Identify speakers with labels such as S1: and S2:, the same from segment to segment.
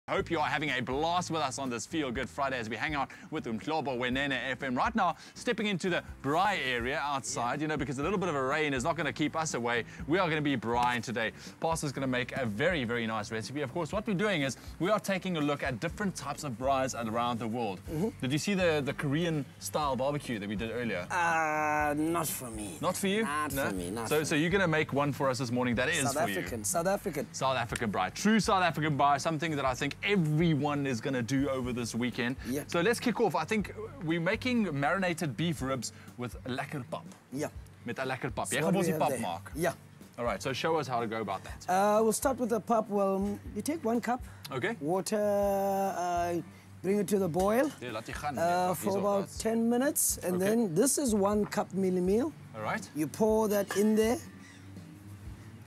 S1: Hope you are having a blast with us on this Feel Good Friday as we hang out with Umhlobo Wenene FM. Right now, stepping into the braai area outside, you know, because a little bit of a rain is not going to keep us away. We are going to be braaiing today. Pastor's going to make a very, very nice recipe. Of course, what we're doing is we are taking a look at different types of braais around the world. Did you see the Korean style barbecue that we did earlier?
S2: Not for me.
S1: Not for you?
S2: Not for me.
S1: So you're going to make one for us this morning that is
S2: South African. South African
S1: braai. True South African braai, something that I think everyone is going to do over this weekend.
S2: Yeah.
S1: So let's kick off. I think we're making marinated beef ribs with lekker pap.
S2: Yeah.
S1: Met 'n lekker pap. Jy
S2: So
S1: gaan
S2: what
S1: ons
S2: we
S1: die
S2: have
S1: pap
S2: there.
S1: maak.
S2: Yeah.
S1: All right, so show us how to go about that.
S2: We'll start with the pap. Well, you take 1 cup.
S1: Okay.
S2: Water, bring it to the boil
S1: Yeah, laat jy gaan.
S2: for about 10 minutes. And then this is 1 cup meal.
S1: All right.
S2: You pour that in there.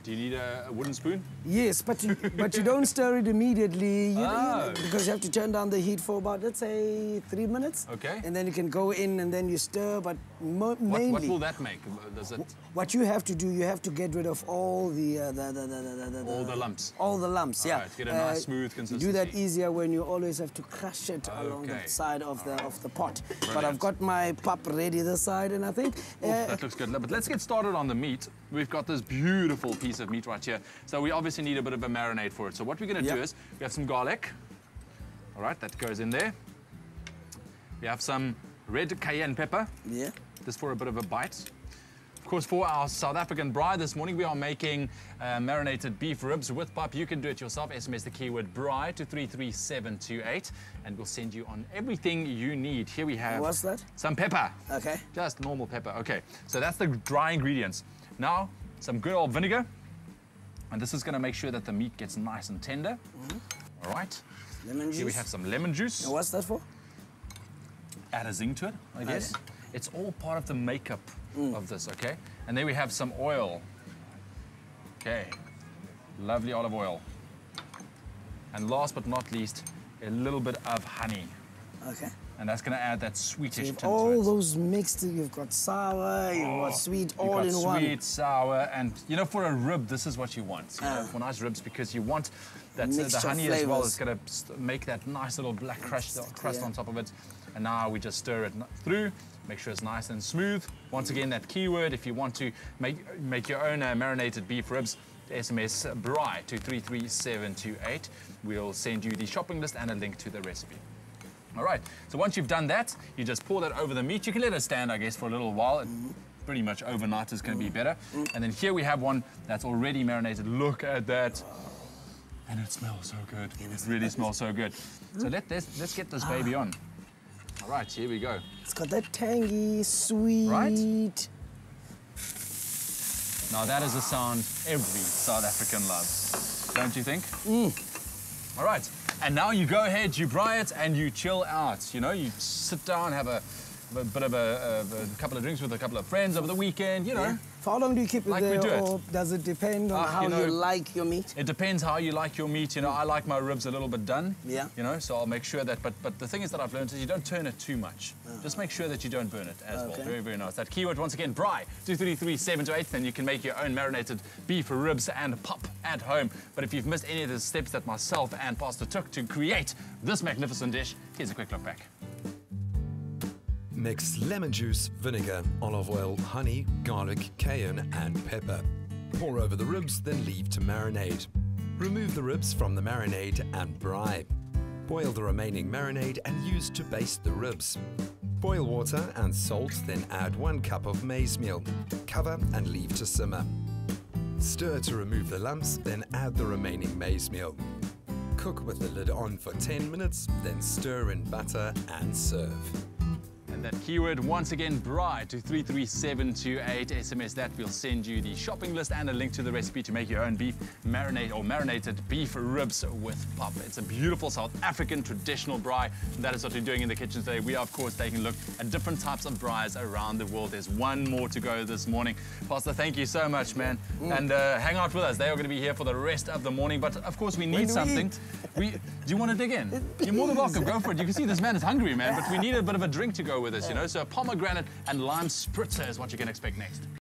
S1: Do you need a wooden spoon?
S2: Yes, but you don't stir it immediately
S1: Oh.
S2: because you have to turn down the heat for about, let's say, 3 minutes.
S1: Okay.
S2: And then you can go in and then you stir, but mainly...
S1: What will that make? Does it...
S2: What you have to do, you have to get rid of all the
S1: all the lumps?
S2: All the lumps,
S1: All
S2: yeah.
S1: right, get a nice smooth consistency.
S2: You do that easier when you always have to crush it along the side of the pot. But I've got my pap ready this side, and I think...
S1: that looks good. But let's get started on the meat. We've got this beautiful piece of meat right here. So we obviously need a bit of a marinade for it. So what we're going to do is we have some garlic. All right, that goes in there. We have some red cayenne pepper.
S2: Yeah.
S1: Just for a bit of a bite. Of course, for our South African braai this morning, we are making marinated beef ribs with pap. You can do it yourself. SMS the keyword braai to 33728, and we'll send you on everything you need. Here we have...
S2: What's that?
S1: Some pepper.
S2: Okay.
S1: Just normal pepper. Okay, so that's the dry ingredients. Now, some good old vinegar. And this is going to make sure that the meat gets nice and tender. All right.
S2: Lemon juice.
S1: Here we have some lemon juice.
S2: Now what's that for?
S1: Add a zing to it, I guess.
S2: Okay.
S1: It's all part of the makeup of this, okay? And then we have some oil. Okay. Lovely olive oil. And last but not least, a little bit of honey.
S2: Okay.
S1: And that's going to add that sweetish tint to it.
S2: All those mixed, you've got sour, you've got sweet, all in one.
S1: Sweet, sour, and you know, for a rib, this is what you want. You know, for nice ribs, because you want that the honey as well is going to make that nice little black crust on top of it. And now we just stir it through, make sure it's nice and smooth. Once again, that keyword, if you want to make your own marinated beef ribs, SMS braai to 33728. We'll send you the shopping list and a link to the recipe. All right, so once you've done that, you just pour that over the meat. You can let it stand, I guess, for a little while. Pretty much overnight is going to be better. And then here we have one that's already marinated. Look at that. And it smells so good. It really smells so good. So let's get this baby on. All right, here we go.
S2: It's got that tangy, sweet...
S1: Right? Now that is a sound every South African loves. Don't you think? All right. And now you go ahead, you braai it, and you chill out. You know, you sit down, have a bit of a couple of drinks with a couple of friends over the weekend, you know.
S2: Yeah. For how long do you keep it
S1: like
S2: there,
S1: we do
S2: or does it depend on how you like your meat?
S1: It depends how you like your meat. You know, I like my ribs a little bit done.
S2: Yeah.
S1: You know, so I'll make sure that, but the thing is that I've learned is you don't turn it too much. Just make sure that you don't burn it as well. Very, very nice. That keyword, once again, braai, 233728, then you can make your own marinated beef ribs and pap at home. But if you've missed any of the steps that myself and Pastor took to create this magnificent dish, here's a quick look back.
S3: Mix lemon juice, vinegar, olive oil, honey, garlic, cayenne and pepper. Pour over the ribs, then leave to marinate. Remove the ribs from the marinade and braai. Boil the remaining marinade and use to baste the ribs. Boil water and salt, then add 1 cup of maize meal. Cover and leave to simmer. Stir to remove the lumps, then add the remaining maize meal. Cook with the lid on for 10 minutes, then stir in butter and serve.
S1: And that keyword, once again, braai to 33728. SMS that, we'll send you the shopping list and a link to the recipe to make your own beef marinade or marinated beef ribs with pap. It's a beautiful South African traditional braai. And that is what we're doing in the kitchen today. We are, of course, taking a look at different types of braais around the world. There's one more to go this morning. Pastor, thank you so much, man. And hang out with us. They are going to be here for the rest of the morning. But, of course, we need something. Do you want to dig in? You're more than welcome. Go for it. You can see this man is hungry, man. But we need a bit of a drink to go with us, you know. So a pomegranate and lime spritzer is what you can expect next.